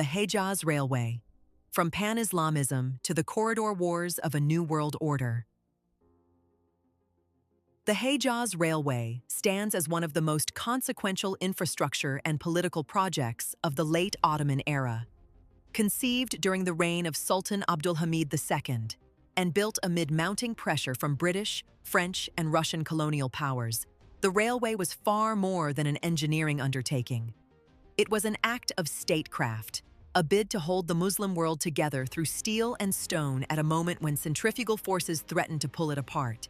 The Hejaz Railway, from pan-Islamism to the corridor wars of a new world order. The Hejaz Railway stands as one of the most consequential infrastructure and political projects of the late Ottoman era. Conceived during the reign of Sultan Abdulhamid II and built amid mounting pressure from British, French, and Russian colonial powers, the railway was far more than an engineering undertaking. It was an act of statecraft, a bid to hold the Muslim world together through steel and stone at a moment when centrifugal forces threatened to pull it apart.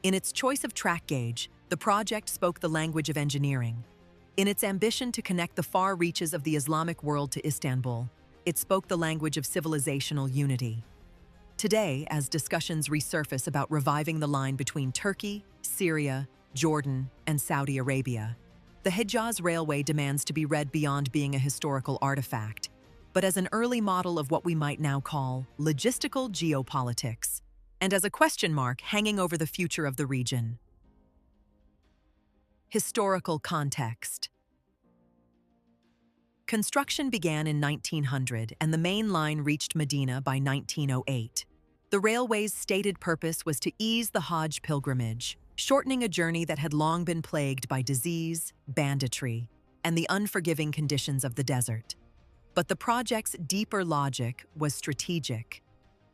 In its choice of track gauge, the project spoke the language of engineering. In its ambition to connect the far reaches of the Islamic world to Istanbul, it spoke the language of civilizational unity. Today, as discussions resurface about reviving the line between Turkey, Syria, Jordan, and Saudi Arabia, the Hejaz Railway demands to be read beyond being a historical artifact, but as an early model of what we might now call logistical geopolitics, and as a question mark hanging over the future of the region. Historical context. Construction began in 1900 and the main line reached Medina by 1908. The railway's stated purpose was to ease the Hajj pilgrimage, shortening a journey that had long been plagued by disease, banditry, and the unforgiving conditions of the desert. But the project's deeper logic was strategic.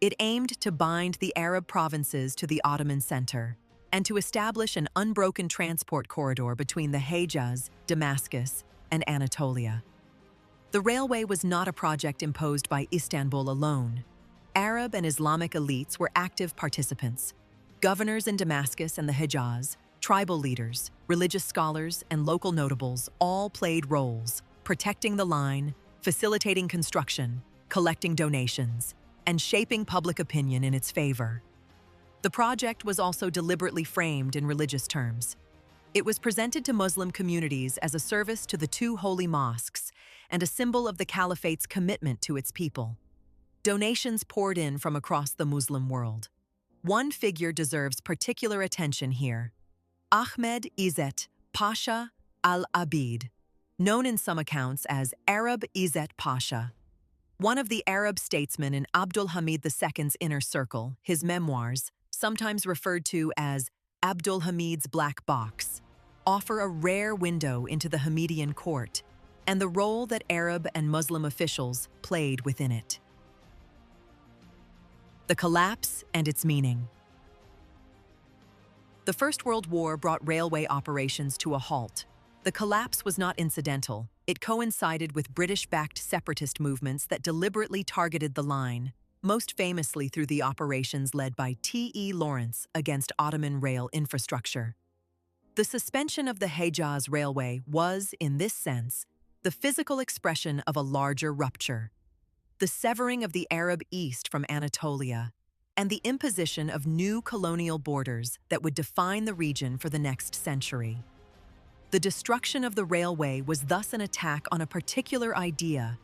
It aimed to bind the Arab provinces to the Ottoman center and to establish an unbroken transport corridor between the Hejaz, Damascus, and Anatolia. The railway was not a project imposed by Istanbul alone. Arab and Islamic elites were active participants. Governors in Damascus and the Hejaz, tribal leaders, religious scholars, and local notables all played roles, protecting the line, facilitating construction, collecting donations, and shaping public opinion in its favor. The project was also deliberately framed in religious terms. It was presented to Muslim communities as a service to the two holy mosques and a symbol of the caliphate's commitment to its people. Donations poured in from across the Muslim world. One figure deserves particular attention here: Ahmed Izzet Pasha al-Abid, known in some accounts as Arab Izzet Pasha. One of the Arab statesmen in Abdulhamid II's inner circle, his memoirs, sometimes referred to as Abdulhamid's Black Box, offer a rare window into the Hamidian court and the role that Arab and Muslim officials played within it. The collapse and its meaning. The First World War brought railway operations to a halt. The collapse was not incidental. It coincided with British-backed separatist movements that deliberately targeted the line, most famously through the operations led by T.E. Lawrence against Ottoman rail infrastructure. The suspension of the Hejaz Railway was, in this sense, the physical expression of a larger rupture. The severing of the Arab East from Anatolia, and the imposition of new colonial borders that would define the region for the next century. The destruction of the railway was thus an attack on a particular idea,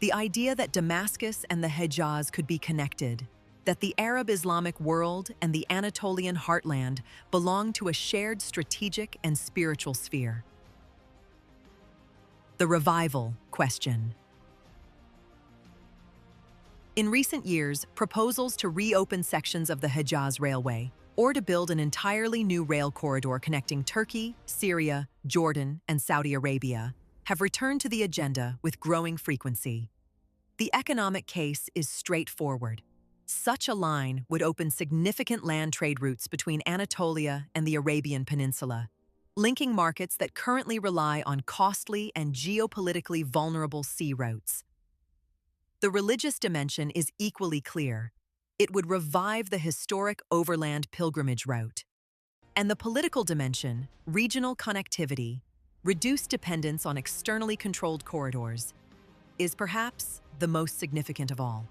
the idea that Damascus and the Hejaz could be connected, that the Arab Islamic world and the Anatolian heartland belonged to a shared strategic and spiritual sphere. The revival question. In recent years, proposals to reopen sections of the Hejaz Railway or to build an entirely new rail corridor connecting Turkey, Syria, Jordan, and Saudi Arabia have returned to the agenda with growing frequency. The economic case is straightforward. Such a line would open significant land trade routes between Anatolia and the Arabian Peninsula, linking markets that currently rely on costly and geopolitically vulnerable sea routes. The religious dimension is equally clear. It would revive the historic overland pilgrimage route. And the political dimension, regional connectivity, reduced dependence on externally controlled corridors, is perhaps the most significant of all.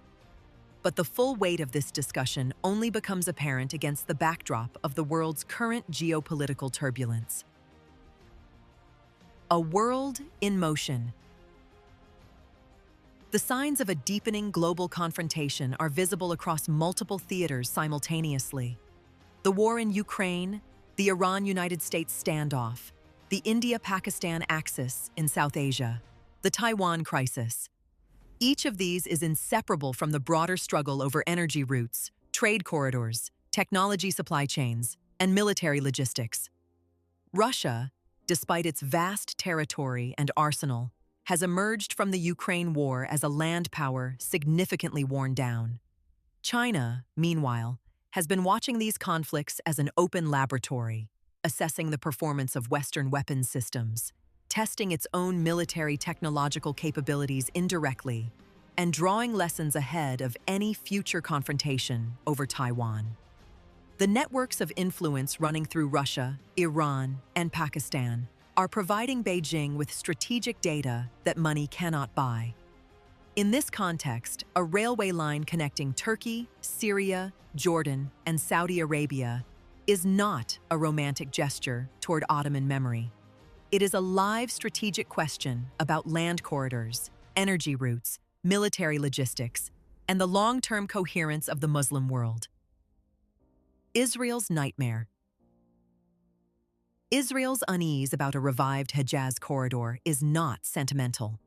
But the full weight of this discussion only becomes apparent against the backdrop of the world's current geopolitical turbulence. A world in motion. The signs of a deepening global confrontation are visible across multiple theaters simultaneously. The war in Ukraine, the Iran-United States standoff, the India-Pakistan axis in South Asia, the Taiwan crisis. Each of these is inseparable from the broader struggle over energy routes, trade corridors, technology supply chains, and military logistics. Russia, despite its vast territory and arsenal, has emerged from the Ukraine war as a land power significantly worn down. China, meanwhile, has been watching these conflicts as an open laboratory, assessing the performance of Western weapons systems, testing its own military technological capabilities indirectly, and drawing lessons ahead of any future confrontation over Taiwan. The networks of influence running through Russia, Iran, and Pakistan are providing Beijing with strategic data that money cannot buy. In this context, a railway line connecting Turkey, Syria, Jordan, and Saudi Arabia is not a romantic gesture toward Ottoman memory. It is a live strategic question about land corridors, energy routes, military logistics, and the long-term coherence of the Muslim world. Israel's nightmare. Israel's unease about a revived Hejaz corridor is not sentimental.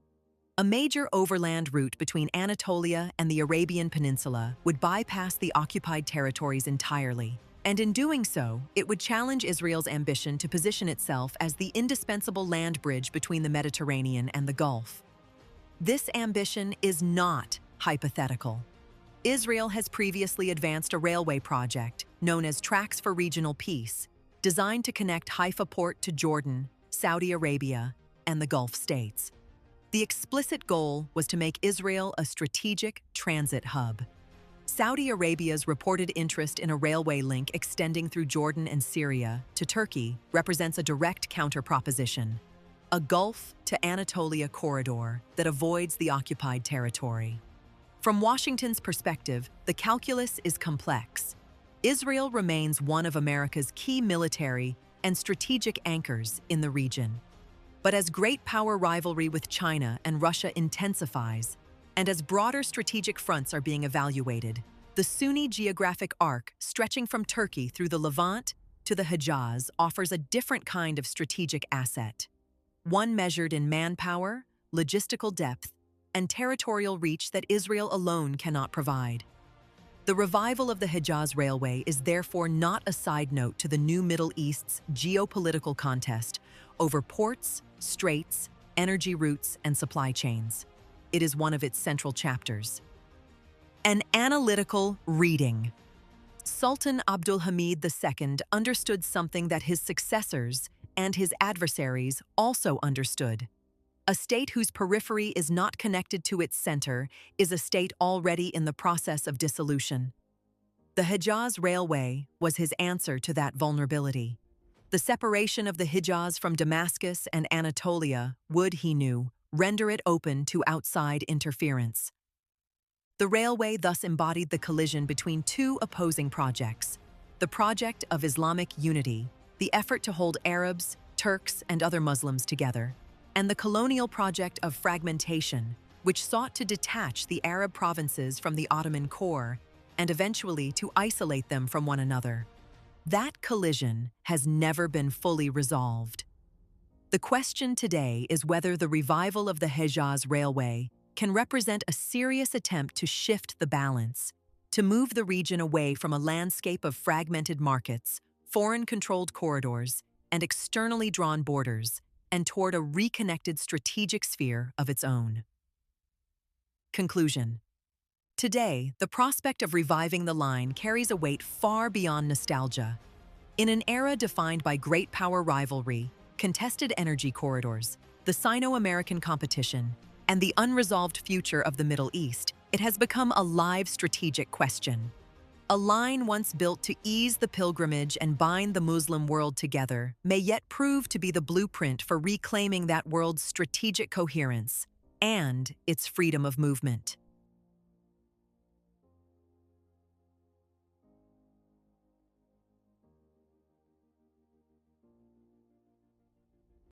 A major overland route between Anatolia and the Arabian Peninsula would bypass the occupied territories entirely, and in doing so, it would challenge Israel's ambition to position itself as the indispensable land bridge between the Mediterranean and the Gulf. This ambition is not hypothetical. Israel has previously advanced a railway project known as Tracks for Regional Peace, designed to connect Haifa port to Jordan, Saudi Arabia, and the Gulf states. The explicit goal was to make Israel a strategic transit hub. Saudi Arabia's reported interest in a railway link extending through Jordan and Syria to Turkey represents a direct counterproposition, a Gulf to Anatolia corridor that avoids the occupied territory. From Washington's perspective, the calculus is complex. Israel remains one of America's key military and strategic anchors in the region. But as great power rivalry with China and Russia intensifies, and as broader strategic fronts are being evaluated, the Sunni geographic arc stretching from Turkey through the Levant to the Hejaz offers a different kind of strategic asset, one measured in manpower, logistical depth, and territorial reach that Israel alone cannot provide. The revival of the Hejaz Railway is therefore not a side note to the new Middle East's geopolitical contest over ports, straits, energy routes, and supply chains. It is one of its central chapters. An analytical reading. Sultan Abdulhamid II understood something that his successors and his adversaries also understood. A state whose periphery is not connected to its center is a state already in the process of dissolution. The Hejaz Railway was his answer to that vulnerability. The separation of the Hejaz from Damascus and Anatolia would, he knew, render it open to outside interference. The railway thus embodied the collision between two opposing projects: the project of Islamic unity, the effort to hold Arabs, Turks, and other Muslims together, and the colonial project of fragmentation, which sought to detach the Arab provinces from the Ottoman core and eventually to isolate them from one another. That collision has never been fully resolved. The question today is whether the revival of the Hejaz Railway can represent a serious attempt to shift the balance, to move the region away from a landscape of fragmented markets, foreign-controlled corridors, and externally drawn borders, and toward a reconnected strategic sphere of its own. Conclusion. Today, the prospect of reviving the line carries a weight far beyond nostalgia. In an era defined by great power rivalry, contested energy corridors, the Sino-American competition, and the unresolved future of the Middle East, it has become a live strategic question. A line once built to ease the pilgrimage and bind the Muslim world together may yet prove to be the blueprint for reclaiming that world's strategic coherence and its freedom of movement.